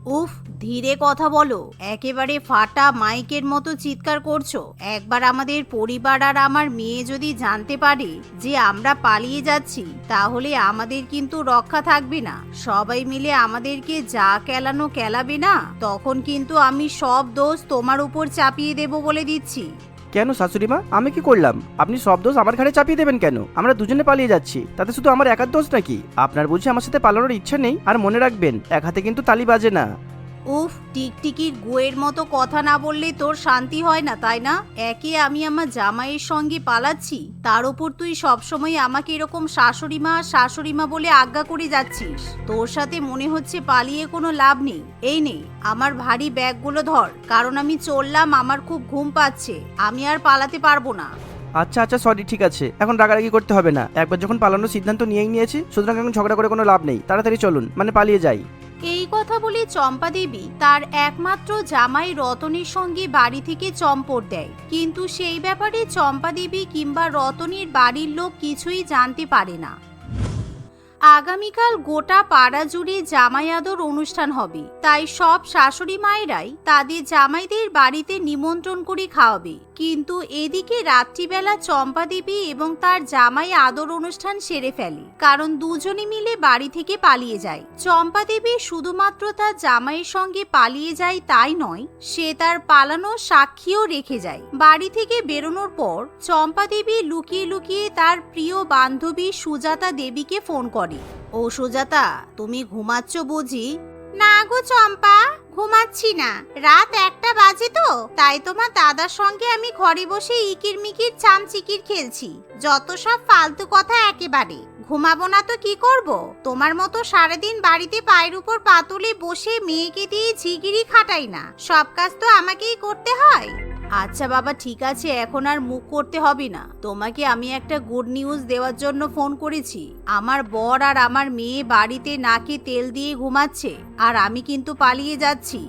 উফ, ধীরে কথা বলো। একেবারে ফাটা মাইকের মতো চিৎকার করছো। একবার আমাদের পরিবার আর আমার মেয়ে যদি জানতে পারে যে আমরা পালিয়ে যাচ্ছি, তাহলে আমাদের কিন্তু রক্ষা থাকবে না। সবাই মিলে আমাদেরকে যা কেলানো কেলাবে না, তখন কিন্তু আমি সব দোষ তোমার উপর চাপিয়ে দেব বলে দিচ্ছি। কেন শাশুড়ি মা, আমি কি করলাম? আপনি সব দোষ আমার ঘাড়ে চাপিয়ে দেবেন কেন? আমরা দুজনে পালিয়ে যাচ্ছি, তাতে শুধু আমার একার দোষ নাকি? আপনার বুঝি আমার সাথে পালানোর ইচ্ছা নেই? আর মনে রাখবেন, এক হাতে কিন্তু তালি বাজে না। উফ, টিকটিকির গোয়ের মতো কথা না বললে তোর শান্তি হয় না, তাই না? একে আমি আমার জামাইয়ের সঙ্গে পালাচ্ছি, তার উপর তুই সবসময় আমাকে এরকম শাশুড়িমা বলে আজ্ঞা করে যাচ্ছিস। তোর সাথে মনে হচ্ছে পালিয়ে কোনো লাভ নেই। এই নে, আমার ভারী ব্যাগগুলো ধর, কারণ আমি চললাম, আমার খুব ঘুম পাচ্ছে, আমি আর পালাতে পারবো না। আচ্ছা আচ্ছা, সরি, ঠিক আছে, এখন রাগারাগি করতে হবে না। একবার যখন পালানোর সিদ্ধান্ত নিয়েই নিয়েছি, সুতরাং এখন ঝগড়া করে কোনো লাভ নেই। তাড়াতাড়ি চলুন, মানে পালিয়ে যাই। এই কথা বলে চম্পা দেবী তার একমাত্র জামাই রতনের সঙ্গে বাড়ি থেকে চম্পট দেয়। কিন্তু সেই ব্যাপারে চম্পা দেবী কিংবা রতনের বাড়ির লোক কিছুই জানতে পারে না। আগামীকাল গোটা পাড়া জুড়ে জামাই আদর অনুষ্ঠান হবে, তাই সব শাশুড়ি মায়েরাই তাদের জামাইদের বাড়িতে নিমন্ত্রণ করে খাওয়াবে। কিন্তু এদিকে রাত্রিবেলা চম্পা দেবী এবং তার জামাই আদর অনুষ্ঠান সেরে ফেলে, কারণ দুজনে মিলে বাড়ি থেকে পালিয়ে যায়। চম্পা দেবী শুধুমাত্র তার জামাইয়ের সঙ্গে পালিয়ে যায় তাই নয়, সে তার পালানোর সাক্ষীও রেখে যায়। বাড়ি থেকে বেরোনোর পর চম্পা দেবী লুকিয়ে লুকিয়ে তার প্রিয় বান্ধবী সুজাতা দেবীকে ফোন করে। ও সুজাতা, তুমি ঘুমাচ্ছ বুঝি? না গো চম্পা, ঘুমাচ্ছি না। রাত 1টা বাজে তো, তাই তোমার দাদার সঙ্গে আমি ঘরে বসে ইকির মিকির চামচিকির খেলছি। যত সব ফালতু কথা একেবারে। ঘুমাবো না তো কি করব? তোমার মতো সারাদিন বাড়িতে পায়ের উপর পা তুলে বসে মেয়েকে দিয়ে ঝিগিরি খাটাই না, সব কাজ তো আমাকেই করতে হয়। আচ্ছা বাবা, ঠিক আছে, এখন আর মুখ করতে হবে না। তোমাকে আমি একটা গুড নিউজ দেওয়ার জন্য ফোন করেছি। আমার বর আর আমার মেয়ে বাড়িতে নাকে তেল দিয়ে ঘুমাচ্ছে, আর আমি কিন্তু পালিয়ে যাচ্ছি।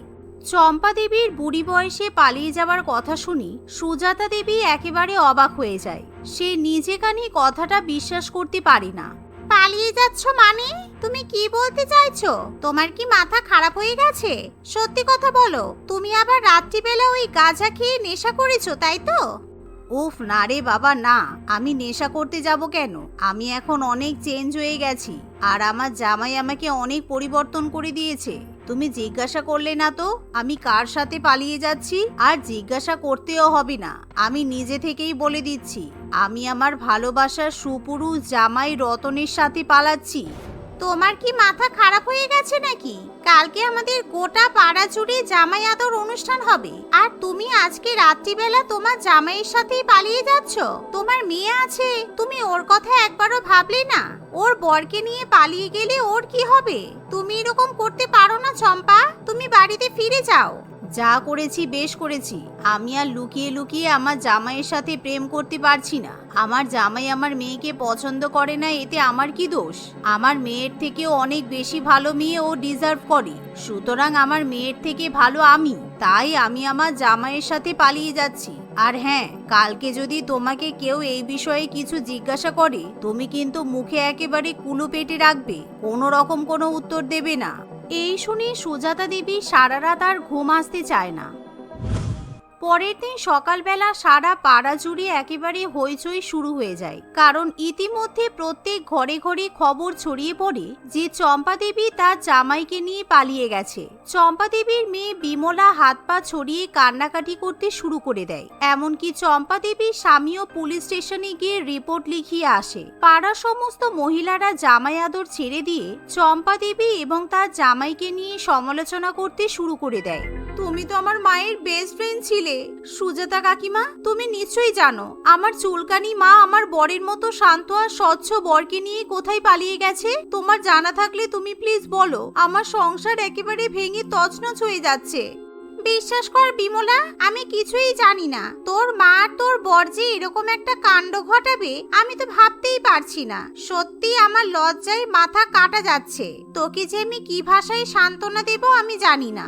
চম্পা দেবীর বুড়ি বয়সে পালিয়ে যাওয়ার কথা শুনি সুজাতা দেবী একেবারে অবাক হয়ে যায়। সে নিজে কানে কথাটা বিশ্বাস করতে পারে না। পালিয়ে যাচ্ছ মানে? তুমি কি বলতে চাইছো? তোমার কি মাথা খারাপ হয়ে গেছে? সত্যি কথা বলো, তুমি আবার রাত্রিবেলা ওই গাঁজা খেয়ে নেশা করেছো, তাই তো? উফ, না রে বাবা, না। আমি নেশা করতে যাব কেন? আমি এখন অনেক চেঞ্জ হয়ে গেছি, আর আমার জামাই আমাকে অনেক পরিবর্তন করে দিয়েছে। তুমি জিজ্ঞাসা করলে না তো আমি কার সাথে পালিয়ে যাচ্ছি, আর জিজ্ঞাসা করতেও হবে না, আমি নিজে থেকেই বলে দিচ্ছি, আমি আমার ভালোবাসার সুপুরুষ জামাই রতনের সাথে পালাচ্ছি। তোমার কি মাথা খারাপ হয়ে গেছে নাকি? কালকে আমাদের গোটা পাড়া জুড়ে জামাই আদর অনুষ্ঠান হবে, আর তুমি আজকে রাত্রিবেলা তোমার জামাইয়ের সাথেই পালিয়ে যাচ্ছ? তোমার মেয়ে আছে, তুমি ওর কথা একবারও ভাবলে না? ওর বরকে নিয়ে পালিয়ে গেলে ওর কি হবে? তুমি এরকম করতে পারো না চম্পা, তুমি বাড়িতে ফিরে যাও। যা করেছি বেশ করেছি। আমি আর লুকিয়ে লুকিয়ে আমার জামাইয়ের সাথে প্রেম করতে পারছি না। আমার জামাই আমার মেয়েকে পছন্দ করে না, এতে আমার কি দোষ? আমার মেয়ের থেকেও অনেক বেশি ভালো মেয়ে ও ডিজার্ভ করে, সুতরাং আমার মেয়ের থেকে ভালো আমি। তাই আমি আমার জামাইয়ের সাথে পালিয়ে যাচ্ছি। আর হ্যাঁ, কালকে যদি তোমাকে কেউ এই বিষয়ে কিছু জিজ্ঞাসা করে, তুমি কিন্তু মুখে একেবারে কুলু পেটে রাখবে, কোনো রকম কোনো উত্তর দেবে না। এই শুনে সুজাতা দেবী সারা রাত আর ঘুম আসতে চায় না। পরের দিন সকালবেলা সারা পাড়া জুড়ে একেবারে হইচই শুরু হয়ে যায়, কারণ ইতিমধ্যে প্রত্যেক ঘরে ঘরে খবর ছড়িয়ে পড়ে যে চম্পা দেবী তার জামাইকে নিয়ে পালিয়ে গেছে। চম্পা দেবীর মেয়ে বিমলা হাত পা ছড়িয়ে কান্নাকাটি করতে শুরু করে দেয়। এমনকি চম্পা দেবীর স্বামীও পুলিশ স্টেশনে গিয়ে রিপোর্ট লিখিয়ে আসে। পাড়ার সমস্ত মহিলারা জামাই আদর ছেড়ে দিয়ে চম্পা দেবী এবং তার জামাইকে নিয়ে সমালোচনা করতে শুরু করে দেয়। তুমি তো আমার মায়ের বেস্ট ফ্রেন্ড ছিলে সুজাতা কাকিমা, তুমি নিশ্চয়ই জানো আমার চুলকানি মা আমার বরের মতো শান্ত আর স্বচ্ছ বরকে নিয়ে কোথায় পালিয়ে গেছে। তোমার জানা থাকলে তুমি প্লিজ বলো, আমার সংসার একেবারে ভেঙে তছনছ হয়ে যাচ্ছে। বিশ্বাস কর বিমলা, আমি কিছুই জানি না। তোর মা আর তোর বর যে এরকম একটা কাণ্ড ঘটাবে আমি তো ভাবতেই পারছি না। সত্যি আমার লজ্জায় মাথা কাটা যাচ্ছে। তোকে যে আমি কি ভাষায় সান্ত্বনা দেব আমি জানি না।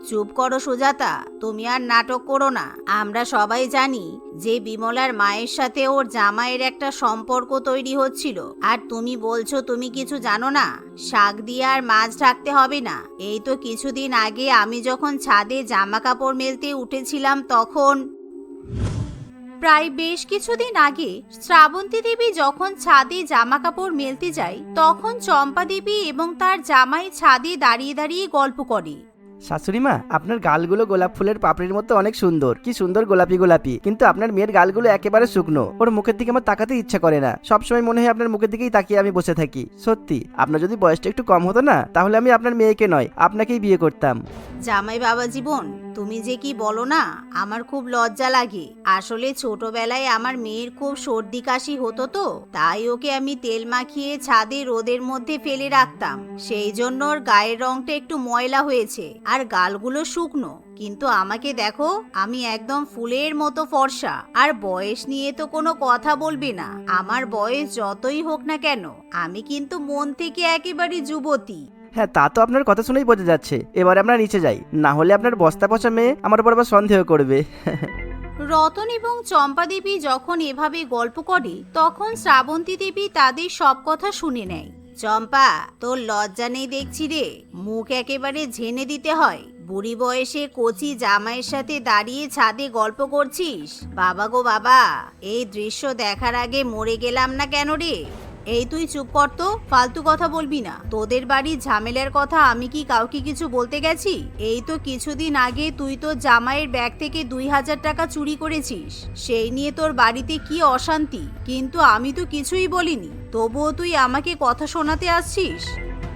চুপ করো সুজাতা, তুমি আর নাটক করো না। আমরা সবাই জানি যে বিমলার মায়ের সাথে ওর জামাইয়ের একটা সম্পর্ক তৈরি হচ্ছিল, আর তুমি বলছো তুমি কিছু জানো না। শাক দিয়ে আর মাছ ঢাকতে হবে না। এই তো কিছুদিন আগে আমি যখন ছাদে জামা কাপড় মেলতে উঠেছিলাম তখন প্রায় বেশ কিছুদিন আগে শ্রাবন্তী দেবী যখন ছাদে জামা কাপড় মেলতে যায় তখন চম্পা দেবী এবং তার জামাই ছাদে দাঁড়িয়ে দাঁড়িয়ে গল্প করে। শাশুড়ি মা, আপনার গালগুলো গোলাপ ফুলের পাপড়ির মতো অনেক সুন্দর, কি সুন্দর গোলাপি গোলাপি, কিন্তু আপনার মেয়ের গালগুলো একেবারে শুকনো। ওর মুখের দিকে আমার তাকাতে ইচ্ছা করে না, সবসময় মনে হয় আপনার মুখের দিকেই তাকিয়ে আমি বসে থাকি। সত্যি, আপনার যদি বয়সটা একটু কম হতো না তাহলে আমি আপনার মেয়েকে নয় আপনাকেই বিয়ে করতাম। জামাই বাবা জীবন, তুমি যে কি বলো না, আমার খুব লজ্জা লাগে। আসলে ছোটবেলায় আমার মেয়ের খুব সর্দি কাশি হতো, তো তাই ওকে আমি তেল মাখিয়ে ছাদে রোদের মধ্যে ফেলে রাখতাম। সেই জন্য ওর গায়ের রংটা একটু ময়লা হয়েছে আর গালগুলো শুকনো। কিন্তু আমাকে দেখো, আমি একদম ফুলের মতো ফর্সা। আর বয়স নিয়ে তো কোনো কথা বলবে না। আমার বয়স যতই হোক না কেন, আমি কিন্তু মন থেকে একেবারে যুবতী। হ্যাঁ, তা তো আপনার কথা শুনেই বোঝা যাচ্ছে। এবারে আমরা নিচে যাই, না হলে আপনার বস্তা পচা মেয়ে আমার উপর আবার সন্দেহ করবে। রতন এবং চম্পা দেবী যখন এভাবে গল্প করে তখন শ্রাবন্তী দেবী তাদের সব কথা শুনে নেয়। চম্পা, তোর লজ্জা নেই দেখছি রে, মুখ একেবারে ঝেনে দিতে হয়। বুড়ি বয়সে কচি জামাইয়ের সাথে দাঁড়িয়ে ছাদে গল্প করছিস। বাবা গো বাবা, এই দৃশ্য দেখার আগে মরে গেলাম না কেন রে। এই তুই চুপ কর তো, ফালতু কথা বলবি না। তোদের বাড়ির ঝামেলার কথা আমি কি কাউকে কিছু বলতে গেছি? এই তো কিছুদিন আগে তুই তো জামাইয়ের ব্যাগ থেকে 2000 টাকা চুরি করেছিস। সেই নিয়ে তোর বাড়িতে কি অশান্তি, কিন্তু আমি তো কিছুই বলিনি, তবুও তুই আমাকে কথা শোনাতে আসছিস।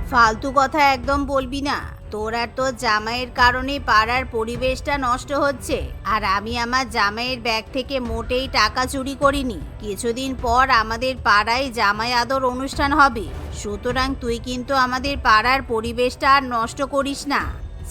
ফালতু কথা একদম বলবি না। তোর আর তোর জামাইয়ের কারণে পাড়ার পরিবেশটা নষ্ট হচ্ছে। আর আমি আমার জামাইয়ের ব্যাগ থেকে মোটেই টাকা চুরি করিনি। কিছুদিন পর আমাদের পাড়ায় জামাই আদর অনুষ্ঠান হবে, সুতরাং তুই কিন্তু আমাদের পাড়ার পরিবেশটা আর নষ্ট করিস না।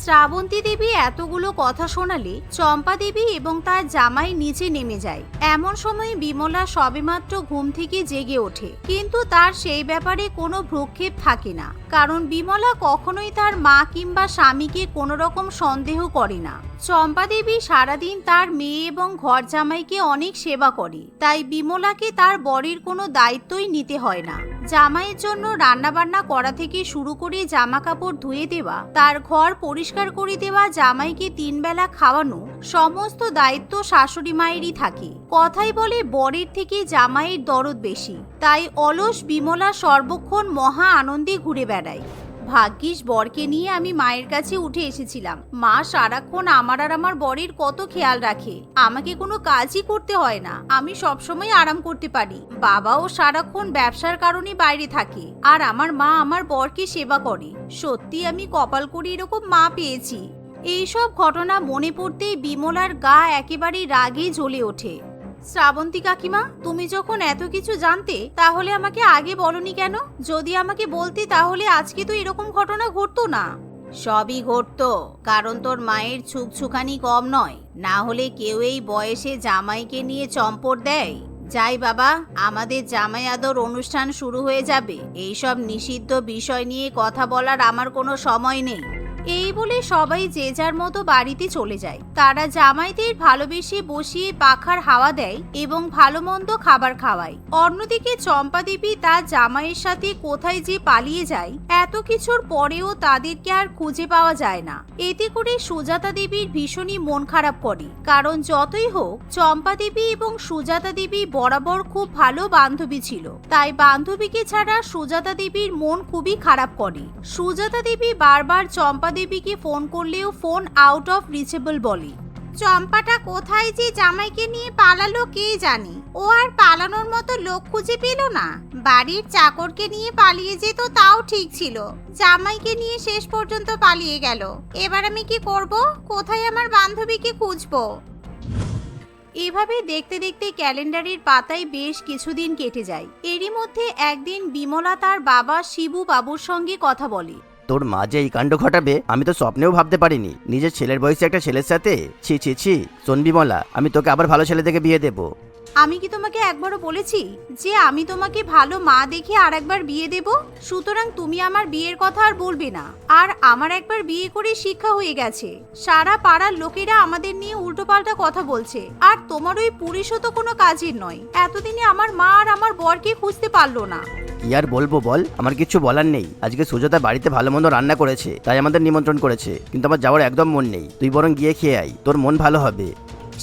শ্রাবন্তী দেবী এতগুলো কথা শোনালে চম্পা দেবী এবং তার জামাই নিচে নেমে যায়। এমন সময় বিমলা সবেমাত্র ঘুম থেকে জেগে ওঠে, কিন্তু তার সেই ব্যাপারে কোনো ভ্রুক্ষেপ থাকে না, কারণ বিমলা কখনোই তার মা কিংবা স্বামীকে কোনো রকম সন্দেহ করে না। চম্পা দেবী সারাদিন তার মেয়ে এবং ঘর জামাইকে অনেক সেবা করে, তাই বিমলাকে তার বরের কোনো দায়িত্বই নিতে হয় না। জামাইয়ের জন্য রান্নাবান্না করা থেকে শুরু করে জামা কাপড় ধুয়ে দেওয়া, তার ঘর পরিষ্কার করে দেওয়া, জামাইকে 3 বেলা খাওয়ানো, সমস্ত দায়িত্ব শাশুড়ি মায়েরই থাকে। কথাই বলে বরের থেকে জামাইয়ের দরদ বেশি, তাই অলস বিমলা সর্বক্ষণ মহা আনন্দে ঘুরে বেড়ায়। ভাগ্যিস বরকে নিয়ে আমি মায়ের কাছে উঠে এসেছিলাম। মা সারাক্ষণ আমার আর আমার বরের কত খেয়াল রাখে। আমাকে কোনো কাজই করতে হয় না, আমি সবসময় আরাম করতে পারি। বাবাও সারাক্ষণ ব্যবসার কারণে বাইরে থাকে, আর আমার মা আমার বরকে সেবা করে। সত্যি আমি কপাল করে এরকম মা পেয়েছি। এইসব ঘটনা মনে পড়তেই বিমলার গা একেবারে রাগে জ্বলে ওঠে। শ্রাবন্তী কাকিমা, তুমি যখন এত কিছু জানতে তাহলে আমাকে আগে বলনি কেন? যদি আমাকে বলতে তাহলে আজকে তো এরকম ঘটনা ঘটতো না। সবই ঘটতো, কারণ তোর মায়ের ছুকছুকানি কম নয়। না হলে কেউ এই বয়সে জামাইকে নিয়ে চম্পট দেয়? যাই বাবা, আমাদের জামাই আদর অনুষ্ঠান শুরু হয়ে যাবে। এইসব নিষিদ্ধ বিষয় নিয়ে কথা বলার আমার কোনো সময় নেই। এই বলে সবাই যে যার মতো বাড়িতে চলে যায়। তারা জামাইদের ভালোবেসে বসিয়ে পাখার হাওয়া দেয় এবং ভালো মন্দ খাবার খাওয়ায়। অন্যদিকে চম্পা দেবী তার জামাইয়ের সাথে কোথায় যে পালিয়ে যায়, এত কিছুর পরেও তাদেরকে আর খুঁজে পাওয়া যায় না। এতে করে সুজাতা দেবীর ভীষণই মন খারাপ করে, কারণ যতই হোক চম্পা দেবী এবং সুজাতা দেবী বরাবর খুব ভালো বান্ধবী ছিল। তাই বান্ধবীকে ছাড়া সুজাতা দেবীর মন খুবই খারাপ করে। সুজাতা দেবী বারবার চম্পা দেবীকে ফোন করলেও ফোন আউট অফ রিচেবল বলে। চম্পাটা কোথায় যে জামাইকে নিয়ে পালালো কে জানে। ও আর পালানোর মতো লোক খুঁজে পেল না। বাড়ির চাকরকে নিয়ে পালিয়ে যেত তাও ঠিক ছিল, জামাইকে নিয়ে শেষ পর্যন্ত পালিয়ে গেল। এবার আমি কি করব? কোথায় আমার বান্ধবীকে খুঁজবো? এভাবে দেখতে দেখতে ক্যালেন্ডারের পাতায় বেশ কিছুদিন কেটে যায়। এরই মধ্যে একদিন বিমলা তার বাবা শিবু বাবুর সঙ্গে কথা বলে। তোর মা যে এই কাণ্ড ঘটাবে আমি তো স্বপ্নেও ভাবতে পারিনি। নিজের ছেলের বয়সে একটা ছেলের সাথে, ছি ছি ছি। শোন বিমলা, আমি তোকে আবার ভালো ছেলে থেকে বিয়ে দেবো। আমি কি তোমাকে একবারও বলেছি যে আমি তোমাকে ভালো মা দেখে আর একবার বিয়ে দেব? সুতরাং তুমি আমার বিয়ের কথা আর বলবে না। আর আমার একবার বিয়ে করে শিক্ষা হয়ে গেছে, সারা পাড়ার লোকেরা আমাদের নিয়ে উল্টোপাল্টা কথা বলছে। আর তোমার ওই পুরুষও তো কোনো কাজের নয়, এতদিনে আমার মা আর আমার বরকে খুঁজতে পারলো না। কি আর বলবো বল, আমার কিছু বলার নেই। আজকে সুজাতা বাড়িতে ভালো মন্দ রান্না করেছে, তাই আমাদের নিমন্ত্রণ করেছে, কিন্তু আমার যাওয়ার একদম মন নেই। তুই বরং গিয়ে খেয়ে আয়, তোর মন ভালো হবে।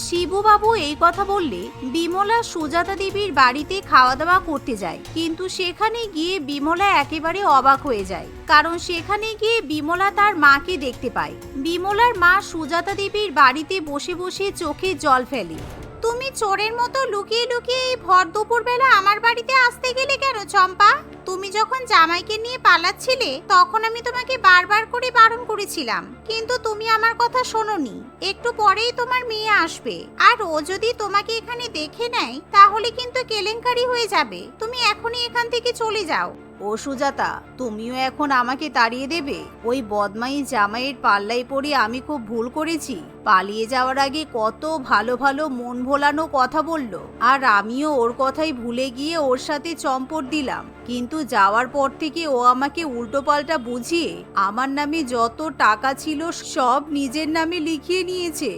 শিবুবাবু এই কথা বললে বিমলা সুজাতা দেবীর বাড়িতে খাওয়া দাওয়া করতে যায়, কিন্তু সেখানে গিয়ে বিমলা একেবারে অবাক হয়ে যায়। কারণ সেখানে গিয়ে বিমলা তার মাকে দেখতে পায়। বিমলার মা সুজাতা দেবীর বাড়িতে বসে বসে চোখে জল ফেলে। তুমি চোরের মতো লুকিয়ে লুকিয়ে এই ভর দুপুর বেলা আমার বাড়িতে আসতে গেলে কেন চম্পা? তুমি যখন জামাইকে নিয়ে পালাচ্ছিলে তখন আমি তোমাকে বারবার করে বারণ করেছিলাম, কিন্তু তুমি আমার কথা শোনোনি। একটু পরেই তোমার মেয়ে আসবে, আর ও যদি তোমাকে এখানে দেখে নেয় তাহলে কিন্তু কেলেঙ্কারি হয়ে যাবে। তুমি এখনই এখান থেকে চলে যাও। ও সুজাতা, তুমিও এখন আমাকে তাড়িয়ে দেবে? ওই বদমাই জামাইয়ের পাল্লায় পড়ে আমি খুব ভুল করেছি। পালিয়ে যাওয়ার আগে কত ভালো ভালো মন ভোলানো কথা বললো, আর আমিও ওর কথাই ভুলে গিয়ে ওর সাথে চম্পট দিলাম। কিন্তু যাওয়ার পর থেকে ও আমাকে উল্টোপাল্টা বুঝিয়ে আমার নামে যত টাকা ছিল সব নিজের নামে লিখিয়ে নিয়েছে।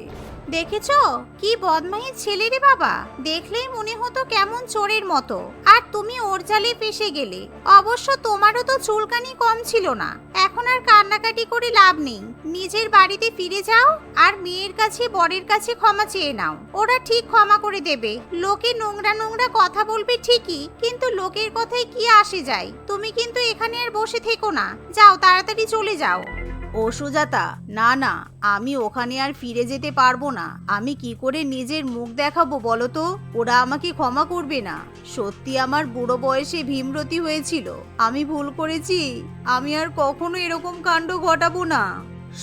দেখেছো কি বদমাইশ ছেলে রে বাবা, দেখলেই মনে হতো কেমন চোরের মতো। আর তুমি ওর জালে ফেসে গেলে। অবশ্য তোমারও তো চুলকানি কম ছিল না। এখন আর কান্নাকাটি করে লাভ নেই, নিজের বাড়িতে ফিরে যাও আর মেয়ের কাছে বরের কাছে ক্ষমা চেয়ে নাও। ওরা ঠিক ক্ষমা করে দেবে। লোকে নোংরা নোংরা কথা বলবে ঠিকই, কিন্তু লোকের কথায় কি আসে যায়। তুমি কিন্তু এখানে আর বসে থেকো না, যাও তাড়াতাড়ি চলে যাও। ও সুজাতা, না না, আমি ওখানে আর ফিরে যেতে পারবো না। আমি কি করে নিজের মুখ দেখাবো বলো তো? ওরা আমাকে ক্ষমা করবে না। সত্যি আমার বুড়ো বয়সে ভীমরতি হয়েছিল, আমি ভুল করেছি। আমি আর কখনো এরকম কাণ্ড ঘটাবো না।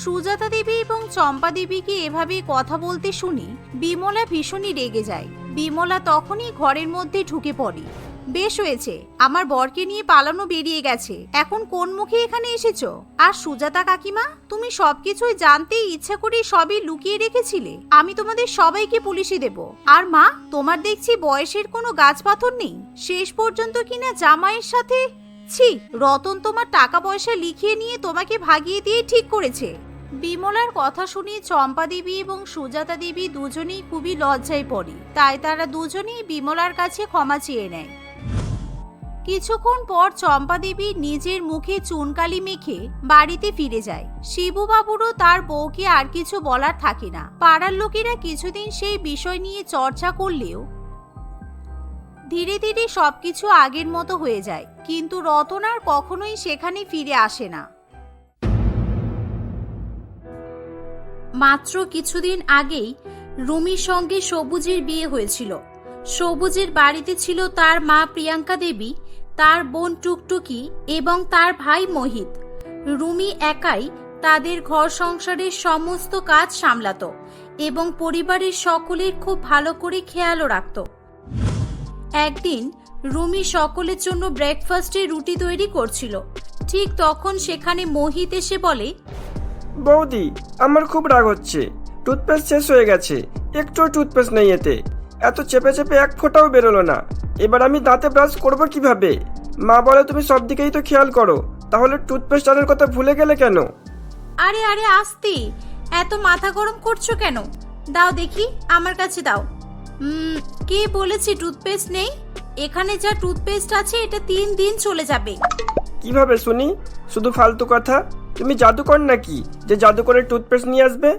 সুজাতা দেবী এবং চম্পা দেবীকে এভাবে কথা বলতে শুনি বিমলা ভীষণই রেগে যায়। বিমলা তখনই ঘরের মধ্যে ঢুকে পড়ে। বেশ হয়েছে, আমার বরকে নিয়ে পালানো বেরিয়ে গেছে, এখন কোন মুখে এখানে এসেছো? আর সুজাতা কাকিমা, তুমি সবকিছুই জানতে ইচ্ছা করে সবই লুকিয়ে রেখেছিলে। আমি তোমাদের সবাইকে পুলিশে দেব। আর মা, তোমার দেখছি বয়সের কোনো গাছ পাথর নেই, শেষ পর্যন্ত কিনা জামাইয়ের সাথে। ছি, রতন তোমার টাকা পয়সা লিখিয়ে নিয়ে তোমাকে ভাগিয়ে দিয়ে ঠিক করেছে। বিমলার কথা শুনে চম্পা দেবী এবং সুজাতা দেবী দুজনেই খুবই লজ্জায় পড়ে, তাই তারা দুজনেই বিমলার কাছে ক্ষমা চেয়ে নেয়। কিছুক্ষণ পর চম্পা দেবী নিজের মুখে চুনকালি মেখে বাড়িতে ফিরে যায়। শিবুবাবুরও তার বউকে আর কিছু বলার থাকে না। পাড়ার লোকেরা কিছুদিন সেই বিষয় নিয়ে চর্চা করলেও ধীরে ধীরে সবকিছু আগের মতো হয়ে যায়, কিন্তু রতন আর কখনোই সেখানে ফিরে আসে না। মাত্র কিছুদিন আগেই রুমির সঙ্গে সবুজের বিয়ে হয়েছিল। সবুজের বাড়িতে ছিল তার মা প্রিয়াঙ্কা দেবী, তার বোন টুকটুকি এবং তার ভাই মোহিত। রুমি একাই তাদের ঘর সংসারের সমস্ত কাজ সামলাতো এবং পরিবারের সকলের খুব ভালো করে খেয়ালও রাখত। একদিন রুমি সকলের জন্য ব্রেকফাস্টে রুটি তৈরি করছিল। ঠিক তখন সেখানে মোহিত এসে বলে, বৌদি, আমার খুব রাগ হচ্ছে। টুথপেস্ট শেষ হয়ে গেছে, একটুও টুথপেস্ট নেই এতে। এত চেপে চেপে এক ফোঁটাও বেরোলো না। এবার আমি দাঁতে ব্রাশ করবো কিভাবে? মা বলে তুমি সব দিকেই তো খেয়াল করো, তাহলে টুথপেস্ট আনার কথা ভুলে গেলে কেন? আরে আরে আস্তে, এত মাথা গরম করছো কেন? দাও দেখি, আমার কাছে দাও। কে বলেছে টুথপেস্ট নেই? এখানে যা টুথপেস্ট আছে এটা 3 দিন চলে যাবে। কিভাবে শুনি? শুধু ফালতু কথা। তুমি জাদুকর নাকি যে জাদু করে টুথপেস্ট নিয়ে আসবে?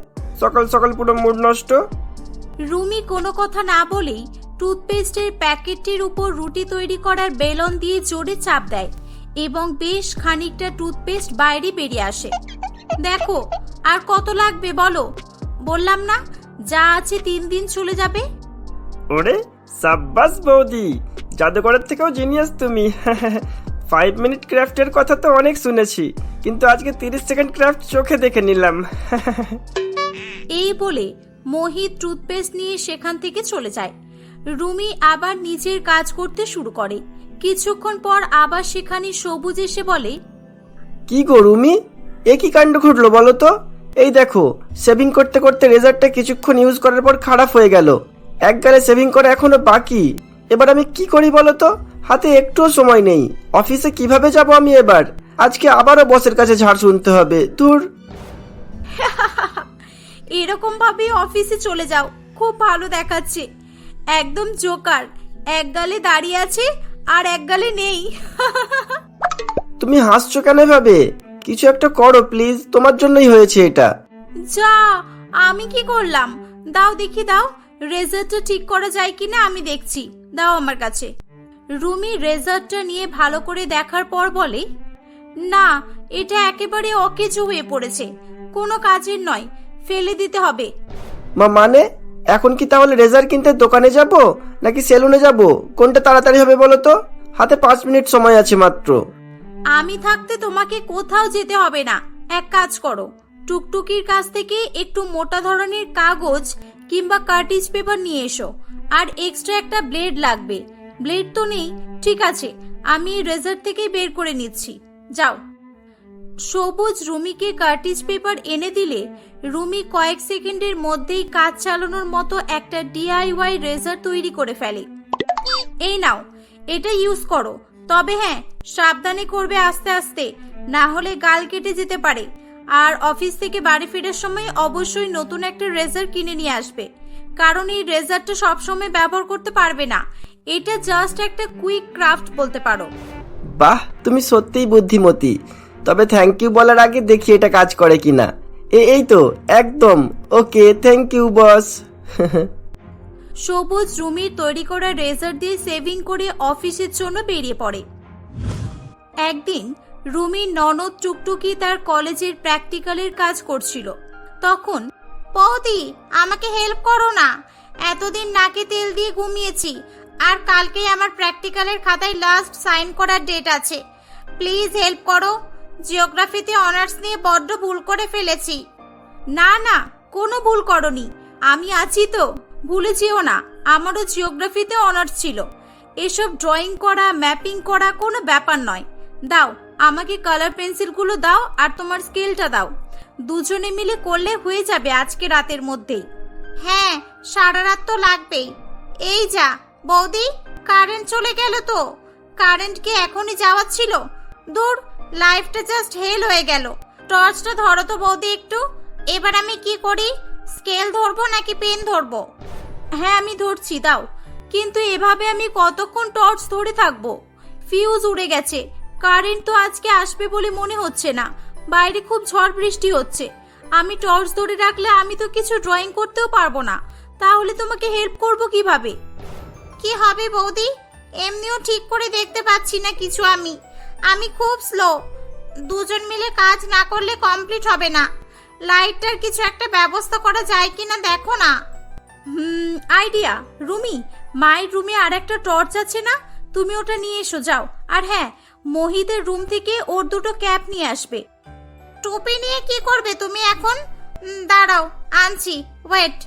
সকাল সকাল পুরো মুড নষ্ট। রুমি কোনো কথা না বলেই টুথপেস্টের প্যাকেটটির উপর রুটি তৈরি করার বেলন দিয়ে জোরে চাপ দেয় এবং বেশ খানিকটা টুথপেস্ট বাইরে বেরিয়ে আসে। দেখো, আর কত লাগবে বলো? বললাম না যা আছে 3 দিন চলে যাবে। ওরে সাব্বাস বৌদি, জাদুকরের থেকেও জিনিয়াস তুমি। 5 মিনিট ক্রাফটের কথা তো অনেক শুনেছি, কিন্তু আজকে 30 সেকেন্ড ক্রাফট চোখে দেখে নিলাম। এই বলে মোহিত টুথপেস্ট নিয়ে সেখান থেকে চলে যায়। রুমি আবার নিজের কাজ করতে শুরু করে। কিছুক্ষণ পর আবার সেখানে সবুজ এসে বলে, কি গো রুমি, এ কি কাণ্ড ঘটলো বলো তো? এই দেখো, শেভিং করতে করতে রেজারটা কিছুক্ষণ ইউজ করার পর খারাপ হয়ে গেল। এক গালে সেভিং করা এখনো বাকি। এবার আমি কি করি বলো তো? হাতে একটুও সময় নেই। অফিসে কিভাবে যাব আমি এবার? আজকে আবারও বসের কাছে ঝাড় শুনতে হবে। দূর। এরকম ভাবে অফিসে চলে যাও, খুব ভালো দেখাচ্ছে। একদম জোকার, এক গালে দাঁড়িয়ে আছে আর এক গালে নেই। তুমি হাসছো কেন ভাবে? কিছু একটা করো প্লিজ, তোমার জন্যই হয়েছে এটা। যা, আমি কি করলাম? দাও দেখি, দাও রেজারটা ঠিক করা যায় কিনা আমি দেখছি, দাও আমার কাছে। রুমি রেজারটা নিয়ে ভালো করে দেখার পর বলে, না, এটা একেবারে অকেজো হয়ে পড়েছে, কোনো কাজের নয়, ফেলে দিতে হবে। মানে এখন কি তাহলে রেজার কিনতে দোকানে যাব নাকি সেলুনে যাব? কোনটা তাড়াতাড়ি হবে বলো তো? হাতে 5 মিনিট সময় আছে মাত্র। আমি থাকতে তোমাকে কোথাও যেতে হবে না। এক কাজ করো, টুকটুকির কাছ থেকে একটু মোটা ধরনের কাগজ কিংবা কার্টিজ পেপার নিয়ে এসো, আর এক্সট্রা একটা ব্লেড লাগবে। ব্লেড তো নেই, ঠিক আছে, আমি রেজার থেকে বের করে নিচ্ছি, যাও। সবুজ রুমিকে কার্টিজ পেপার এনে দিলে রুমি কয়েক সেকেন্ডের মধ্যেই কাজ চালানোর মতো একটা ডিআইওয়াই রেজার তৈরি করে ফেলে। এই নাও, এটা ইউজ করো, তবে হ্যাঁ, সাবধানে করবে, আস্তে আস্তে, না হলে গাল কেটে যেতে পারে। আর অফিস থেকে বাড়ি ফেরার সময় অবশ্যই নতুন একটা রেজার কিনে নিয়ে আসবে, কারণ এই রেজারটা সবসময় ব্যবহার করতে পারবে না। এটা জাস্ট একটা কুইক ক্রাফট বলতে পারো। বাহ, তুমি সত্যিই বুদ্ধিমতী। তবে থ্যাংক ইউ বলার আগে দেখি এটা কাজ করে কিনা। এই তো, একদম ওকে, থ্যাংক ইউ বস। সবুজ রুমির তৈরি করা রেজার দিয়ে সেভিং করে অফিসের জন্য বেরিয়ে পড়ে। একদিন রুমির ননদ টুকটুকি তার কলেজের প্র্যাকটিক্যালের কাজ করছিল। তখন, বৌদি আমাকে হেল্প করো না, এতদিন নাকে তেল দিয়ে ঘুমিয়েছি, আর কালকেই আমার প্র্যাকটিক্যালের খাতায় লাস্ট সাইন করার ডেট আছে, প্লিজ হেল্প করো। জিওগ্রাফিতে অনার্স নিয়ে বড্ড ভুল করে ফেলেছি। না না, কোনো ভুল করনি, আমি আছি তো, ভুলে যেও না, আমারও জিওগ্রাফিতে অনার্স ছিল। এসব ড্রয়িং করা, ম্যাপিং করা কোনো ব্যাপার নয়। দাও আমাকে কালার পেন্সিলগুলো দাও, আর তোমার স্কেলটা দাও, দুজনে মিলে করলে হয়ে যাবে আজকে রাতের মধ্যেই। হ্যাঁ, সারা রাত তো লাগবেই। এই যা বৌদি, কারেন্ট চলে গেল তো। কারেন্ট কি এখনই যাওয়ার ছিল? দূর, লাইফটা জাস্ট হেল হয়ে গেল। টর্চটা ধরো তো বৌদি একটু। এবার আমি কি করি? স্কেল ধরবো নাকি পেন ধরবো? হ্যাঁ আমি ধরছি, দাও। কিন্তু এভাবে আমি কতক্ষণ টর্চ ধরে থাকবো? ফিউজ উড়ে গেছে, কারেন্ট তো আজকে আসবে বলে মনে হচ্ছে না, বাইরে খুব ঝড় বৃষ্টি হচ্ছে। আমি টর্চ ধরে রাখলে আমি তো কিছু ড্রয়িং করতেও পারবো না, তাহলে তোমাকে হেল্প করবো কিভাবে? কি হবে বৌদি, এমনিও ঠিক করে দেখতে পাচ্ছি না কিছু। আমি খুব স্লো, দুজন মিলে কাজ না করলে কমপ্লিট হবে না। লাইটটার কিছু একটা ব্যবস্থা করা যায় কিনা দেখো না। আইডিয়া, রুমি, মায়ের রুমে আর একটা টর্চ আছে না, তুমি ওটা নিয়ে এসো, যাও। আর হ্যাঁ, মোহিতের রুম থেকে ওর দুটো ক্যাপ নিয়ে আসবে। টুপি নিয়ে কি করবে তুমি এখন? দাঁড়াও, আনছি, ওয়েট।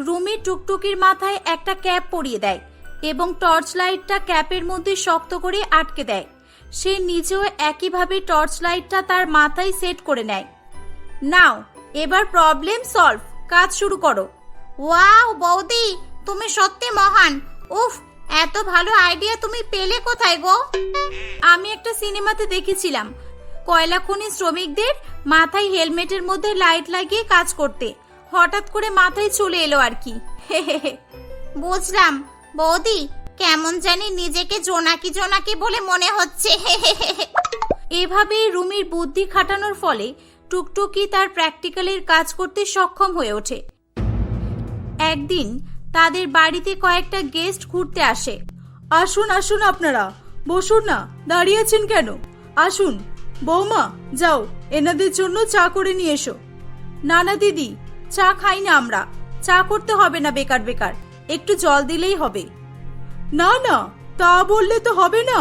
রুমি টুকটুকির মাথায় একটা ক্যাপ পরিয়ে দেয় এবং টর্চ লাইটটা ক্যাপের মধ্যে শক্ত করে আটকে দেয়। সে নিজেও একইভাবে টর্চ লাইটটা তার মাথায় সেট করে নেয়। নাও, এবার প্রবলেম সলভ, কাজ শুরু করো। ওয়াও বৌদি, তুমি সত্যি মহান। উফ, এত ভালো আইডিয়া তুমি পেলে কোথায় গো? আমি একটা সিনেমাতে দেখেছিলাম, কয়লা খনি শ্রমিকদের মাথায় হেলমেটের মধ্যে লাইট লাগিয়ে কাজ করতে, হঠাৎ করে মাথায় চলে এলো আর কি। বুঝলাম বৌদি, কেমন জানি নিজেকে জোনাকি জোনাকি বলে মনে হচ্ছে। এভাবেই রুমির বুদ্ধি খাটানোর ফলে টুকটুকি তার প্র্যাকটিক্যালের কাজ করতে সক্ষম হয়ে ওঠে। একদিন তাদের বাড়িতে কয়েকটা গেস্ট ঘুরতে আসে। আসুন আসুন, আপনারা বসুন না, দাঁড়িয়ে আছেন কেন? আসুন। বৌমা, যাও এনাদের জন্য চা করে নিয়ে এসো। না না দিদি, চা খাই না আমরা, চা করতে হবে না, বেকার বেকার, একটু জল দিলেই হবে। না না, তা বললে তো হবে না,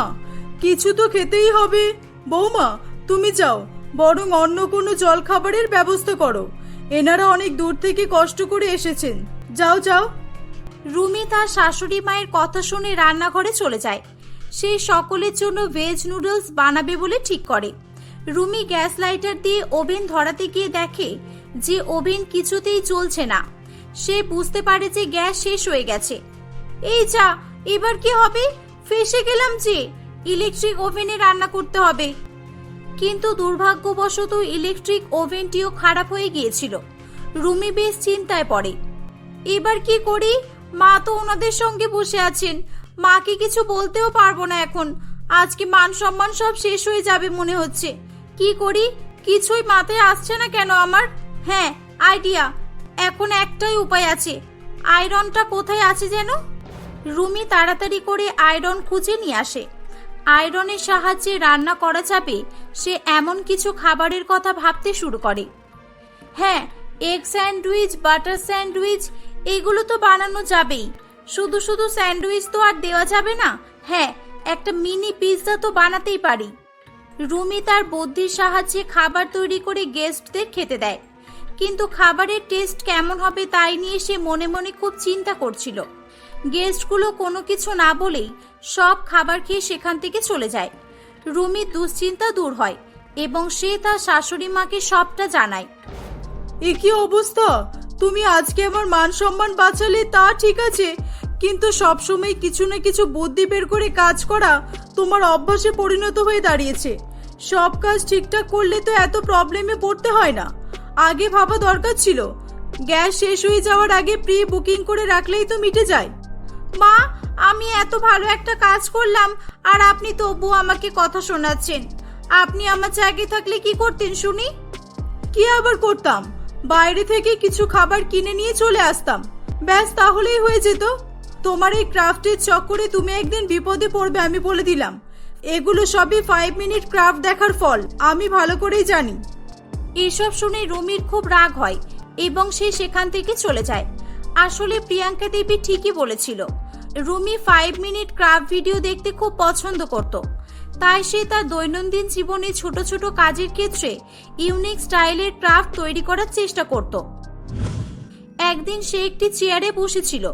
কিছু তো খেতেই হবে। বৌমা, তুমি যাও, বরং অন্য কোনো জল খাবারের ব্যবস্থা করো, এনারা অনেক দূর থেকে কষ্ট করে এসেছেন, যাও যাও। রুমি তার শাশুড়ি মায়ের কথা শুনে রান্নাঘরে চলে যায়। সে সকলের জন্য ভেজ নুডলস বানাবে বলে ঠিক করে। রুমি গ্যাস লাইটার দিয়ে ওভেন ধরাতে গিয়ে দেখে যে ওভেন কিছুতেই চলছে না। সে বুঝতে পারে যে গ্যাস শেষ হয়ে গেছে। এই যা, এবার কি হবে? ফেঁসে গেলাম যে, ইলেকট্রিক ওভেনে রান্না করতে হবে। কিন্তু দুর্ভাগ্যবশত ইলেকট্রিক ওভেনটিও খারাপ হয়ে গিয়েছিল। রুমি বেশ চিন্তায় পড়ে। এবার কি করি? মা তো ওনাদের সঙ্গে বসে আছেন, মাকে কিছু বলতেও পারবো না এখন। আজকে মান সম্মান সব শেষ হয়ে যাবে মনে হচ্ছে। কি করি? কিছুই মাথায় আসছে না কেন আমার। হ্যাঁ, আইডিয়া! এখন একটাই উপায় আছে। আয়রনটা কোথায় আছে যেন? রুমি তাড়াতাড়ি করে আয়রন খুঁজে নিয়ে আসে। আয়রনের সাহায্যে রান্না করা যাবে সে এমন কিছু খাবারের কথা ভাবতে শুরু করে। হ্যাঁ, এগ স্যান্ডউইচ, বাটার স্যান্ডউইচ এগুলো তো বানানো যাবেই। শুধু শুধু স্যান্ডউইচ তো আর দেওয়া যাবে না। হ্যাঁ, একটা মিনি পিৎজা তো বানাতেই পারি। রুমি তার বুদ্ধির সাহায্যে খাবার তৈরি করে গেস্টদের খেতে দেয়। কিন্তু খাবারের টেস্ট কেমন হবে তাই নিয়ে সে মনে মনে খুব চিন্তা করছিল। গেস্টগুলো কোনো কিছু না বলেই সব খাবার খেয়ে সেখান থেকে চলে যায়। রুমির দুশ্চিন্তা দূর হয় এবং সে তার শাশুড়ি মাকে সবটা জানায়। এ কি অবস্থা? তুমি আজকে আমার মান সম্মান বাঁচালে তা ঠিক আছে, কিন্তু সবসময় কিছু না কিছু বুদ্ধি বের করে কাজ করা তোমার অভ্যাসে পরিণত হয়ে দাঁড়িয়েছে। সব কাজ ঠিকঠাক করলে তো এত প্রবলেমে পড়তে হয় না। আগে ভাবা দরকার ছিল। গ্যাস শেষ হয়ে যাওয়ার আগে প্রি বুকিং করে রাখলেই তো মিটে যায়। মা, আমি এত ভালো একটা কাজ করলাম আর আপনি তবুও আমাকে কথা শোনাচ্ছেন। আপনি আমার জায়গায় থাকলে কি করতেন শুনি? কি আবার করতাম? বাইরে থেকে কিছু খাবার কিনে নিয়ে চলে আসতাম, ব্যাস তাহলেই হয়ে যেত। তোমার এই ক্রাফটের চক্করে তুমি একদিন বিপদে পড়বে, আমি বলে দিলাম। এগুলো সবই 5 মিনিট ক্রাফট দেখার ফল, আমি ভালো করেই জানি। এসব শুনে রুমির খুব রাগ হয় এবং সে সেখান থেকে চলে যায়। আসলে প্রিয়াঙ্কা দেবী ঠিকই বলেছিল, রুমি 5 মিনিট ক্রাফট ভিডিও দেখতে খুব পছন্দ করত। তাই সে তার দৈনন্দিন জীবনে ছোট ছোট কাজের ক্ষেত্রে ইউনিক স্টাইলের ক্রাফট তৈরি করার চেষ্টা করত। একদিন সে একটি চেয়ারে বসেছিল।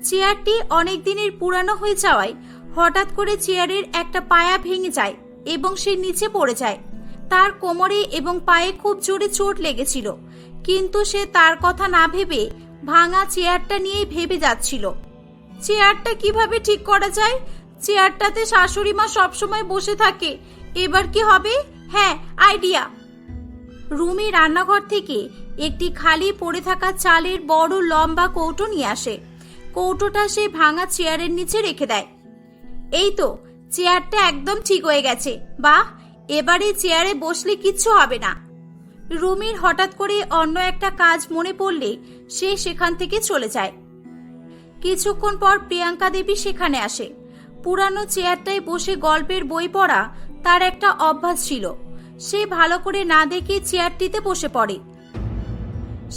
চেয়ারটি অনেক দিনের পুরানো হয়ে যাওয়ায় হঠাৎ করে চেয়ারের একটা পায়া ভেঙে যায় এবং সে নিচে পড়ে যায়। তার কোমরে এবং পায়ে খুব জোরে চোট লেগেছিল, কিন্তু সে তার কথা না ভেবে ভাঙা চেয়ারটা নিয়েই ভেবে যাচ্ছিল। চেয়ারটা কিভাবে ঠিক করা যায়? চেয়ারটাতে শাশুড়ি মা সবসময় বসে থাকে, এবার কি হবে? হ্যাঁ, আইডিয়া! রুমি রান্নাঘর থেকে একটি খালি পড়ে থাকা চালের বড় লম্বা কৌটো নিয়ে আসে। কৌটোটা সে ভাঙা চেয়ারের নিচে রেখে দেয়। এই তো, চেয়ারটা একদম ঠিক হয়ে গেছে। বাহ, এবারে চেয়ারে বসলে কিচ্ছু হবে না। রুমির হঠাৎ করে অন্য একটা কাজ মনে পড়লে সে সেখান থেকে চলে যায়। কিছুক্ষণ পর প্রিয়াঙ্কা দেবী সেখানে আসে। পুরানো চেয়ারটায় বসে গল্পের বই পড়া তার একটা অভ্যাস ছিল। সে ভালো করে না দেখে চেয়ারটিতে বসে পড়ে।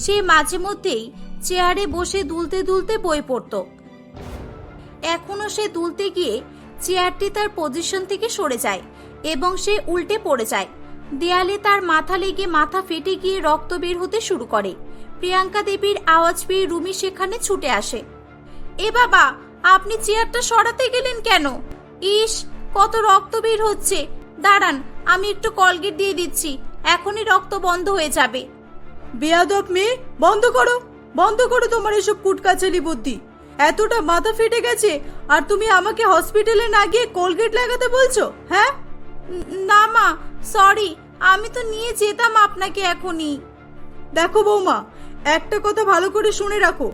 সে মাঝে মধ্যেই চেয়ারে বসে দুলতে দুলতে বই পড়ত। এখনো সে দুলতে গিয়ে চেয়ারটি তার পজিশন থেকে সরে যায় এবং সে উল্টে পড়ে যায়। দেয়ালে তার মাথা লেগে মাথা ফেটে গিয়ে রক্ত বের হতে শুরু করে। প্রিয়াঙ্কা দেবীর আওয়াজ পেয়ে রুমি সেখানে ছুটে আসে। এ বাবা, আপনি চেয়ারটা সরাতে গেলেন কেন? ইস, কত রক্ত বের হচ্ছে। দাঁড়ান, আমি একটু কলগেট দিয়ে দিচ্ছি, এখনই রক্ত বন্ধ হয়ে যাবে। বেয়াদব মেয়ে, বন্ধ করো, বন্ধ করো তোমার এসব কুটকাচালি বুদ্ধি। এতটা মাথা ফেটে গেছে আর তুমি আমাকে হসপিটালে না গিয়ে কোলগেট লাগাতে বলছো? হ্যাঁ? না মা, সরি, আমি তো নিয়ে যেতাম আপনাকে এখনই। দেখো বৌমা, একটা কথা ভালো করে শুনে রাখো।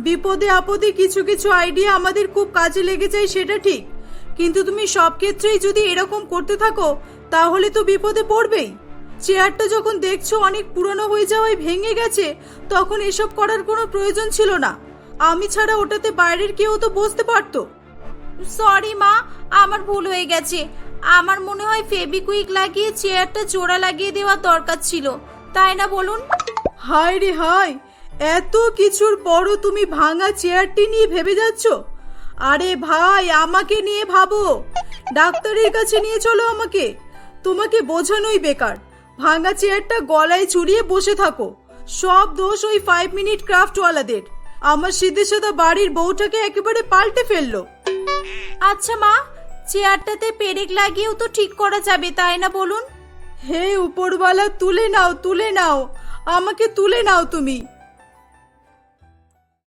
বিপদে আপদে কিছু কিছু আইডিয়া আমাদের খুব কাজে লেগে যায়, সেটা ঠিক, কিন্তু তুমি সব ক্ষেত্রেই যদি এরকম করতে থাকো তাহলে তো বিপদে পড়বেই। চেয়ারটা যখন দেখছো অনেক পুরনো হয়ে যাওয়ায় ভেঙে গেছে, তখন এসব করার কোনো প্রয়োজন ছিল না। আমি ছাড়া ওটাতে বাইরের কেউ তো বসতে পারতো। সরি মা, আমার ভুল হয়ে গেছে। আমার মনে হয় ফেবিকুইক লাগিয়ে চেয়ারটা জোড়া লাগিয়ে দেওয়ার দরকার ছিল, তাই না বলুন? হায় রে হায়, এত কিছুর পরও তুমি ভাঙা চেয়ারটি নিয়ে ভেবে যাচ্ছ? আরে ভাই, আমাকে নিয়ে ভাবো, ডাক্তারের কাছে নিয়ে চলো আমাকে। তোমাকে বোঝানোই বেকার। ভাঙা চেয়ারটা গলায় চুরিয়ে বসে থাকো। সব দোষ ওই 5 মিনিট ক্রাফটওয়ালাদের। আমার সিদ্ধে সাদা বাড়ির বউটাকে একেবারে পাল্টে ফেললো। আচ্ছা মা, চেয়ারটাতে পেরেক লাগিয়েও তো ঠিক করা যাবে, তাই না বলুন? হে উপরওয়ালা, তুলে নাও, তুলে নাও, আমাকে তুলে নাও তুমি।